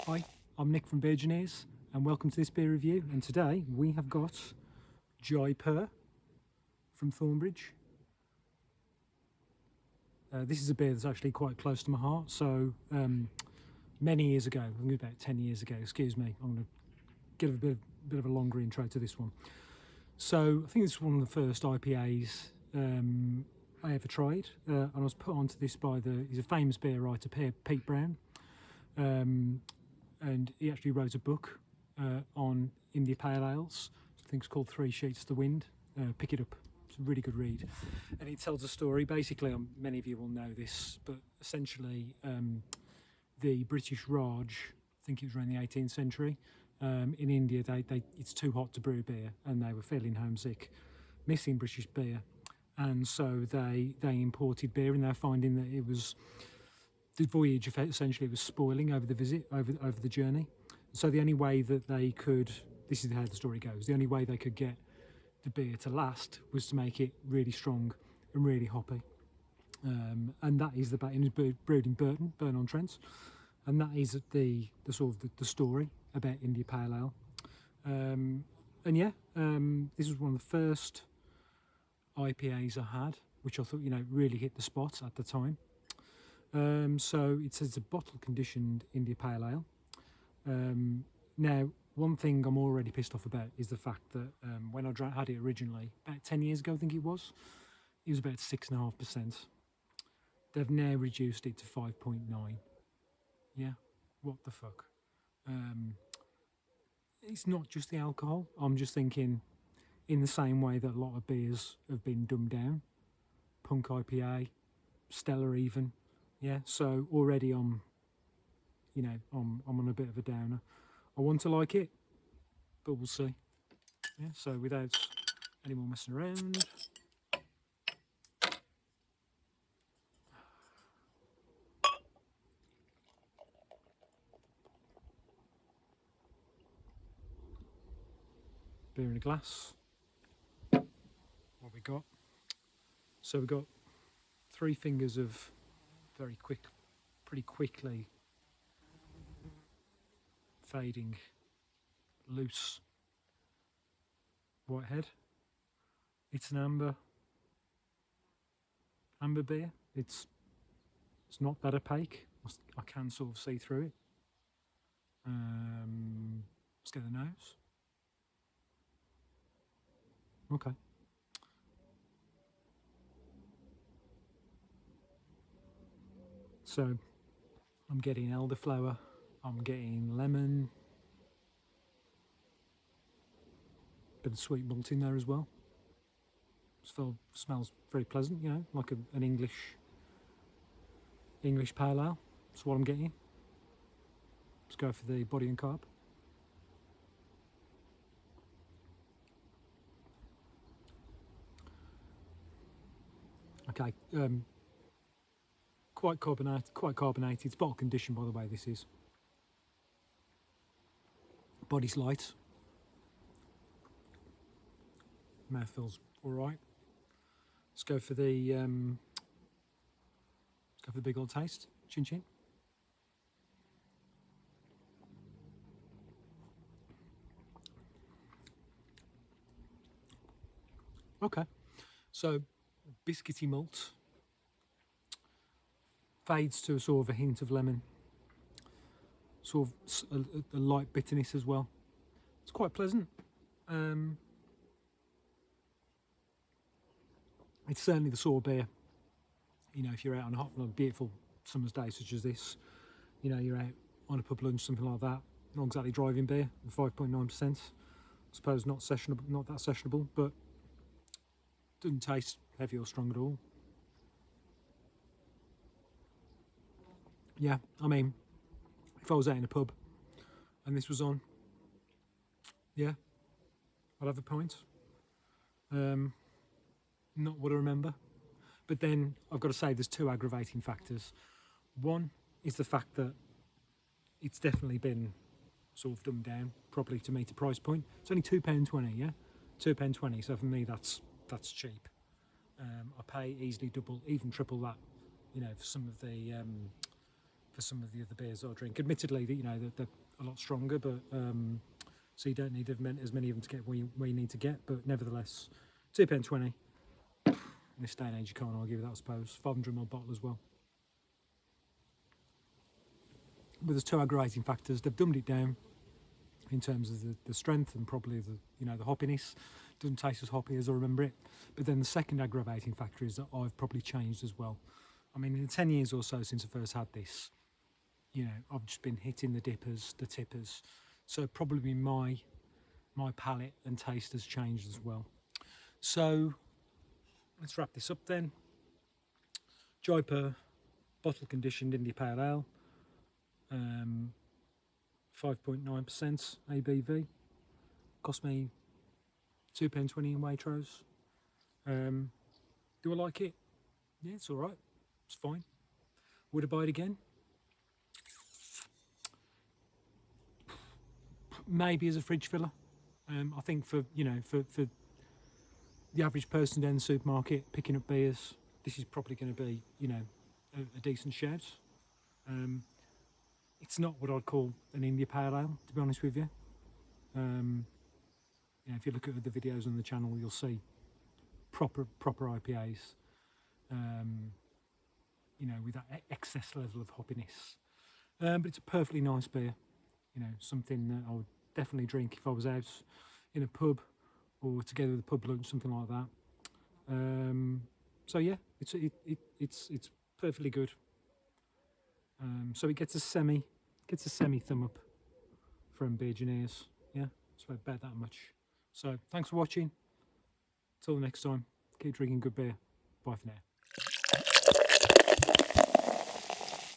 Hi, I'm Nick from Beer-Gineers and welcome to this beer review. And today we have got Jaipur from Thornbridge. This is a beer that's actually quite close to my heart. So many years ago, I think about 10 years ago, excuse me, I'm going to give a bit of a longer intro to this one. So I think this is one of the first IPAs I ever tried, and I was put onto this by he's a famous beer writer, Pete Brown, and he actually wrote a book on India Pale Ales. I think it's called Three Sheets to the Wind. Pick it up. It's a really good read, and it tells a story. Basically, many of you will know this, but essentially, the British Raj, I think it was around the 18th century, in India, it's too hot to brew beer, and they were feeling homesick, missing British beer, and so they imported beer, and they're finding that it was the voyage essentially was spoiling over the visit, over the journey. So the only way that they could, this is how the story goes, the only way they could get the beer to last was to make it really strong and really hoppy. And that is and it's brewed in Burton-on-Trent, and that is the sort of the story about India Pale Ale. And yeah, this was one of the first IPAs I had, which I thought, really hit the spot at the time. So it says a bottle conditioned India Pale Ale. Now, one thing I'm already pissed off about is the fact that when I had it originally, about 10 years ago, I think it was about 6.5%. They've now reduced it to 5.9. Yeah, what the fuck? It's not just the alcohol. I'm just thinking, in the same way that a lot of beers have been dumbed down, Punk IPA, Stella even. Yeah, so already I'm on a bit of a downer. I want to like it, but we'll see. Yeah, so without any more messing around, beer in a glass. What we got? So we got 3 fingers of pretty quickly fading, loose whitehead. It's an amber beer. It's not that opaque. I can sort of see through it. Let's get the nose. Okay. So I'm getting elderflower. I'm getting lemon. Bit of sweet malt in there as well. Smells very pleasant, like an English pale ale. That's what I'm getting. Let's go for the body and carb. Okay, quite carbonated. It's bottle conditioned, by the way. This is. Body's light. Mouth feels all right. Let's go for the big old taste. Chin chin. Okay, so biscuity malt fades to a sort of a hint of lemon, sort of a light bitterness as well. It's quite pleasant. It's certainly the sort of beer, if you're out on a beautiful summer's day such as this, you're out on a pub lunch, something like that, not exactly driving beer, 5.9%. I suppose not that sessionable, but doesn't taste heavy or strong at all. Yeah, I mean, if I was out in a pub and this was on, yeah, I'd have a pint. Not what I remember. But then I've got to say there's 2 aggravating factors. One is the fact that it's definitely been sort of dumbed down properly to meet a price point. It's only £2.20, yeah? £2.20, so for me that's cheap. I pay easily double, even triple that, for some of the for some of the other beers I drink. Admittedly, that you know they're a lot stronger, but so you don't need as many of them to get where you need to get. But nevertheless, £2.20. In this day and age, you can't argue with that, I suppose. 500ml bottle as well. But there's two aggravating factors. They've dumbed it down in terms of the strength and probably the hoppiness. Doesn't taste as hoppy as I remember it. But then the second aggravating factor is that I've probably changed as well. I mean, in the 10 years or so since I first had this, I've just been hitting the dippers, the tippers. So probably my palate and taste has changed as well. So let's wrap this up then. Jaipur bottle conditioned India Pale Ale. 5.9% ABV. Cost me £2.20 in Waitrose. Do I like it? Yeah, it's all right. It's fine. Would I buy it again? Maybe as a fridge filler. I think for the average person down the supermarket picking up beers, this is probably going to be a decent shout. It's not what I'd call an India Pale Ale, to be honest with you. If you look at the videos on the channel, you'll see proper IPAs. With that excess level of hoppiness. But it's a perfectly nice beer. Something that I would definitely drink if I was out in a pub or together with a pub lunch, something like that. So yeah, it's perfectly good. So it gets a semi thumb up from Beer-Gineers. Yeah, it's about that much. So thanks for watching. Till the next time, keep drinking good beer. Bye for now.